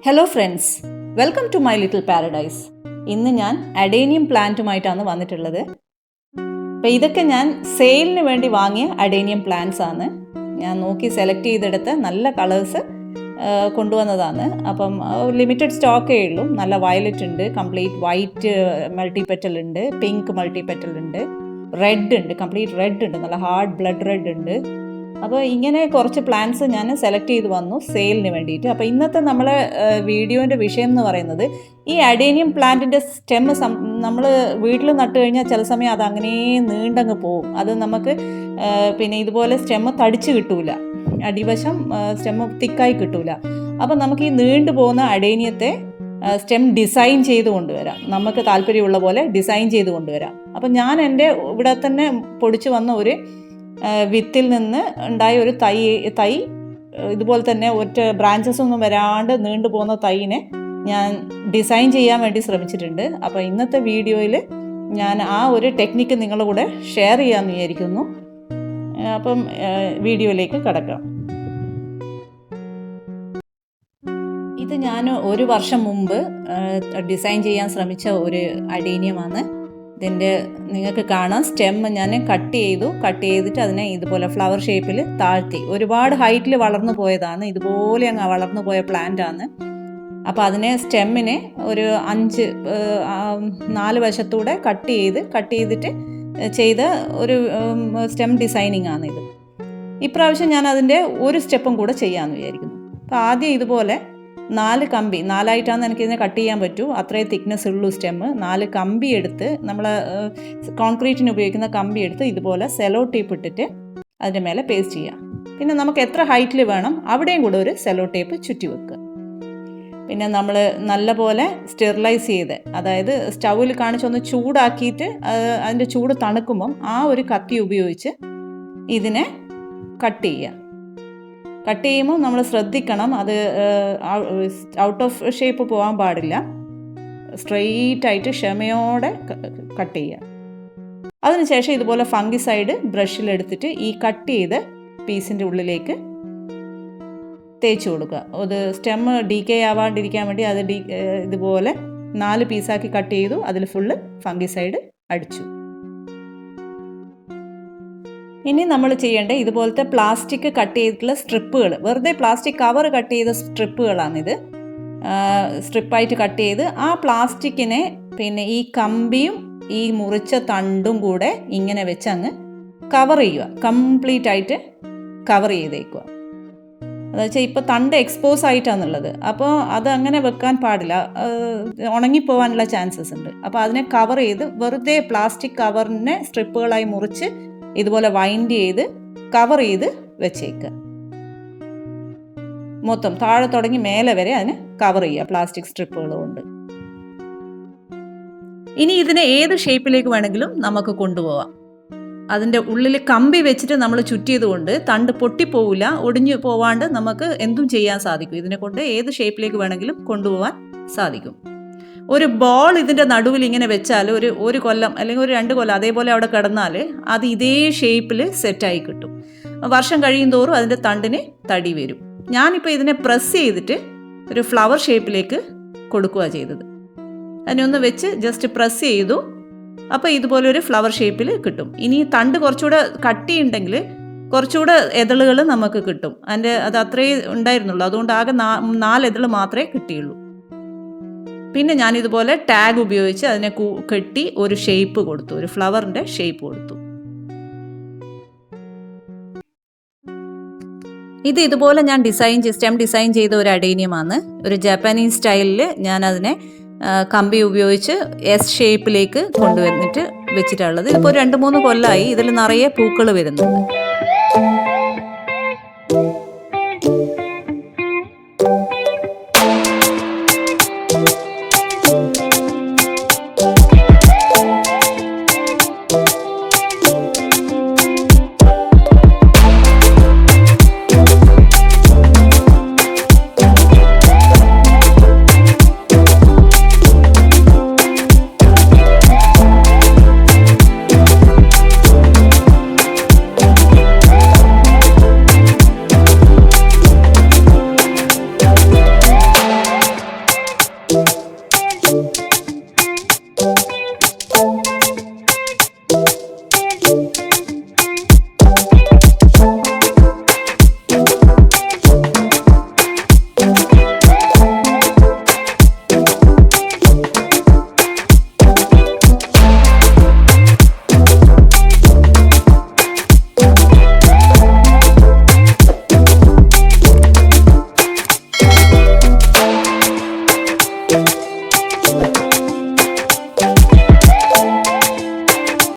Hello friends, welcome to my little paradise. ഇന്ന് ഞാൻ adenium പ്ലാന്റുമായിട്ടാണ് വന്നിട്ടുള്ളത്. അപ്പോൾ ഇതൊക്കെ ഞാൻ സെയിലിന് വേണ്ടി വാങ്ങിയ അഡേനിയം പ്ലാന്റ്സ് ആണ്. ഞാൻ നോക്കി സെലക്ട് ചെയ്തെടുത്ത് നല്ല കളേഴ്സ് കൊണ്ടുവന്നതാണ്. അപ്പം ലിമിറ്റഡ് സ്റ്റോക്കേ ഉള്ളൂ. നല്ല വയലറ്റ് ഉണ്ട്, കംപ്ലീറ്റ് വൈറ്റ് മൾട്ടിപെറ്റൽ ഉണ്ട്, പിങ്ക് മൾട്ടിപെറ്റൽ ഉണ്ട്, റെഡ് ഉണ്ട്, കംപ്ലീറ്റ് റെഡ് ഉണ്ട്, നല്ല ഹാർഡ് ബ്ലഡ് റെഡ് ഉണ്ട്. അപ്പോൾ ഇങ്ങനെ കുറച്ച് പ്ലാന്റ്സ് ഞാൻ സെലക്ട് ചെയ്ത് വന്നു സെയിലിന് വേണ്ടിയിട്ട്. അപ്പോൾ ഇന്നത്തെ നമ്മളെ വീഡിയോൻ്റെ വിഷയം എന്ന് പറയുന്നത് ഈ അഡേനിയം പ്ലാന്റിൻ്റെ സ്റ്റെമ്മ് നമ്മൾ വീട്ടിൽ നട്ട് കഴിഞ്ഞാൽ ചില സമയം അത് അങ്ങനെ നീണ്ടങ്ങ് പോവും. അത് നമുക്ക് പിന്നെ ഇതുപോലെ സ്റ്റെമ്മ് തടിച്ച് കിട്ടൂല, അടിവശം സ്റ്റെമ്മ് തിക്കായി കിട്ടൂല. അപ്പം നമുക്ക് ഈ നീണ്ടു പോകുന്ന അഡേനിയത്തെ സ്റ്റെം ഡിസൈൻ ചെയ്ത് കൊണ്ടുവരാം, നമുക്ക് താല്പര്യമുള്ള പോലെ ഡിസൈൻ ചെയ്ത് കൊണ്ടുവരാം. അപ്പം ഞാൻ എൻ്റെ ഇവിടെ തന്നെ പൊടിച്ച് വന്ന ഒരു വിത്തിൽ നിന്ന് ഉണ്ടായ ഒരു തൈ ഇതുപോലെ തന്നെ ഒറ്റ ബ്രാഞ്ചസ് ഒന്നും വരാണ്ട് നീണ്ടു പോകുന്ന തൈനെ ഞാൻ ഡിസൈൻ ചെയ്യാൻ വേണ്ടി ശ്രമിച്ചിട്ടുണ്ട്. അപ്പോൾ ഇന്നത്തെ വീഡിയോയിൽ ഞാൻ ആ ഒരു ടെക്നിക്ക് നിങ്ങളുടെ കൂടെ ഷെയർ ചെയ്യാമെന്ന് വിചാരിക്കുന്നു. അപ്പം വീഡിയോയിലേക്ക് കടക്കാം. ഇത് ഞാൻ ഒരു വർഷം മുമ്പ് ഡിസൈൻ ചെയ്യാൻ ശ്രമിച്ച ഒരു അഡേനിയമാണ്. ഇതിൻ്റെ നിങ്ങൾക്ക് കാണാം, സ്റ്റെമ്മ് ഞാൻ കട്ട് ചെയ്തിട്ട് അതിനെ ഇതുപോലെ ഫ്ലവർ ഷേപ്പിൽ താഴ്ത്തി. ഒരുപാട് ഹൈറ്റിൽ വളർന്നു പോയതാണ്, ഇതുപോലെ അങ്ങ് വളർന്നു പോയ പ്ലാന്റാണ്. അപ്പോൾ അതിനെ സ്റ്റെമ്മിനെ ഒരു 4 വശത്തൂടെ കട്ട് ചെയ്തിട്ട് ചെയ്ത ഒരു സ്റ്റെം ഡിസൈനിങ് ആണ് ഇത്. ഇപ്രാവശ്യം ഞാൻ അതിൻ്റെ ഒരു സ്റ്റെപ്പും കൂടെ ചെയ്യാമെന്ന് വിചാരിക്കുന്നു. അപ്പോൾ ആദ്യം ഇതുപോലെ 4 കമ്പി, 4ആയിട്ടാണ് എനിക്കിതിനെ കട്ട് ചെയ്യാൻ പറ്റൂ, അത്രയും തിക്നെസ് ഉള്ളൂ സ്റ്റെമ്മ്. 4 കമ്പി എടുത്ത്, നമ്മൾ കോൺക്രീറ്റിന് ഉപയോഗിക്കുന്ന കമ്പി എടുത്ത് ഇതുപോലെ സെലോ ടേപ്പ് ഇട്ടിട്ട് അതിൻ്റെ മേലെ പേസ്റ്റ് ചെയ്യുക. പിന്നെ നമുക്ക് എത്ര ഹൈറ്റിൽ വേണം അവിടെയും കൂടെ ഒരു സെലോ ടേപ്പ് ചുറ്റി വെക്കുക. പിന്നെ നമ്മൾ നല്ലപോലെ സ്റ്റെറിലൈസ് ചെയ്ത്, അതായത് സ്റ്റൗവിൽ കാണിച്ചൊന്ന് ചൂടാക്കിയിട്ട് അതിൻ്റെ ചൂട് തണുക്കുമ്പം ആ ഒരു കത്തി ഉപയോഗിച്ച് ഇതിനെ കട്ട് ചെയ്യുക. കട്ട് ചെയ്യുമ്പോൾ നമ്മൾ ശ്രദ്ധിക്കണം, അത് ഔട്ട് ഓഫ് ഷേപ്പ് പോകാൻ പാടില്ല. സ്ട്രെയിറ്റ് ആയിട്ട് ക്ഷമയോടെ കട്ട് ചെയ്യുക. അതിനുശേഷം ഇതുപോലെ ഫംഗിസൈഡ് ബ്രഷിലെടുത്തിട്ട് ഈ കട്ട് ചെയ്ത് പീസിൻ്റെ ഉള്ളിലേക്ക് തേച്ച് കൊടുക്കുക. അത് സ്റ്റെമ്മ് ഡീക്കേ ആവാണ്ടിരിക്കാൻ വേണ്ടി അത് ഇതുപോലെ 4 പീസാക്കി കട്ട് ചെയ്തു, അതിൽ ഫുള്ള് ഫംഗിസൈഡ് അടിച്ചു. ഇനി നമ്മൾ ചെയ്യേണ്ട ഇതുപോലത്തെ പ്ലാസ്റ്റിക് കട്ട് ചെയ്തിട്ടുള്ള സ്ട്രിപ്പുകൾ, വെറുതെ പ്ലാസ്റ്റിക് കവർ കട്ട് ചെയ്ത സ്ട്രിപ്പുകളാണിത്. സ്ട്രിപ്പായിട്ട് കട്ട് ചെയ്ത് ആ പ്ലാസ്റ്റിക്കിനെ പിന്നെ ഈ കമ്പിയും ഈ മുറിച്ച തണ്ടും കൂടെ ഇങ്ങനെ വെച്ച് അങ്ങ് കവർ ചെയ്യുക, കംപ്ലീറ്റ് ആയിട്ട് കവർ ചെയ്തേക്കുക. അതെന്ന് വെച്ചാൽ ഇപ്പോൾ തണ്ട് എക്സ്പോസ് ആയിട്ടാണുള്ളത്, അപ്പോൾ അത് അങ്ങനെ വെക്കാൻ പാടില്ല, ഉണങ്ങിപ്പോവാനുള്ള ചാൻസസ് ഉണ്ട്. അപ്പോൾ അതിനെ കവർ ചെയ്ത് വെറുതെ പ്ലാസ്റ്റിക് കവറിനെ സ്ട്രിപ്പുകളായി മുറിച്ച് ഇതുപോലെ വൈൻഡ് ചെയ്ത് കവർ ചെയ്ത് വെച്ചേക്കുക. മൊത്തം താഴെ തുടങ്ങി മേലെ വരെ അതിന് കവർ ചെയ്യുക പ്ലാസ്റ്റിക് സ്ട്രിപ്പുകൾ കൊണ്ട്. ഇനി ഇതിനെ ഏത് ഷേപ്പിലേക്ക് വേണമെങ്കിലും നമുക്ക് കൊണ്ടുപോകാം. അതിൻ്റെ ഉള്ളിൽ കമ്പി വെച്ചിട്ട് നമ്മൾ ചുറ്റിയത് കൊണ്ട് തണ്ട് പൊട്ടിപ്പോവില്ല, ഒടിഞ്ഞു പോവാണ്ട് നമുക്ക് എന്തും ചെയ്യാൻ സാധിക്കും. ഇതിനെ കൊണ്ട് ഏത് ഷേപ്പിലേക്ക് വേണമെങ്കിലും കൊണ്ടുപോകാൻ സാധിക്കും. ഒരു ബോൾ ഇതിൻ്റെ നടുവിൽ ഇങ്ങനെ വെച്ചാൽ ഒരു കൊല്ലം അല്ലെങ്കിൽ ഒരു 2 കൊല്ലം അതേപോലെ അവിടെ കിടന്നാൽ അത് ഇതേ ഷേപ്പിൽ സെറ്റായി കിട്ടും. വർഷം കഴിയും തോറും അതിൻ്റെ തണ്ടിന് തടി വരും. ഞാനിപ്പോൾ ഇതിനെ പ്രസ് ചെയ്തിട്ട് ഒരു ഫ്ലവർ ഷേപ്പിലേക്ക് കൊടുക്കുക ചെയ്തത്. അതിനെ ഒന്ന് വെച്ച് ജസ്റ്റ് പ്രസ് ചെയ്തു, അപ്പോൾ ഇതുപോലെ ഒരു ഫ്ലവർ ഷേപ്പിൽ കിട്ടും. ഇനി തണ്ട് കുറച്ചുകൂടെ കട്ടിയുണ്ടെങ്കിൽ കുറച്ചുകൂടെ എതളുകൾ നമുക്ക് കിട്ടും. അത് അത്രയേ ഉണ്ടായിരുന്നുള്ളൂ, അതുകൊണ്ട് ആകെ 4 എതൾ മാത്രമേ കിട്ടിയുള്ളൂ. പിന്നെ ഞാനിതുപോലെ ടാഗ് ഉപയോഗിച്ച് അതിനെ കെട്ടി ഒരു ഷേപ്പ് കൊടുത്തു, ഒരു ഫ്ലവറിൻ്റെ ഷേപ്പ് കൊടുത്തു. ഇതുപോലെ ഞാൻ സ്റ്റെം ഡിസൈൻ ചെയ്ത ഒരു അഡേനിയമാണ്. ഒരു ജാപ്പാനീസ് സ്റ്റൈലിൽ ഞാൻ അതിനെ കമ്പി ഉപയോഗിച്ച് എസ് ഷേപ്പിലേക്ക് കൊണ്ടുവന്നിട്ട് വെച്ചിട്ടുള്ളത്. ഇപ്പോൾ 2-3 കൊല്ലമായി ഇതിൽ നിറയെ പൂക്കൾ വരുന്നുണ്ട്.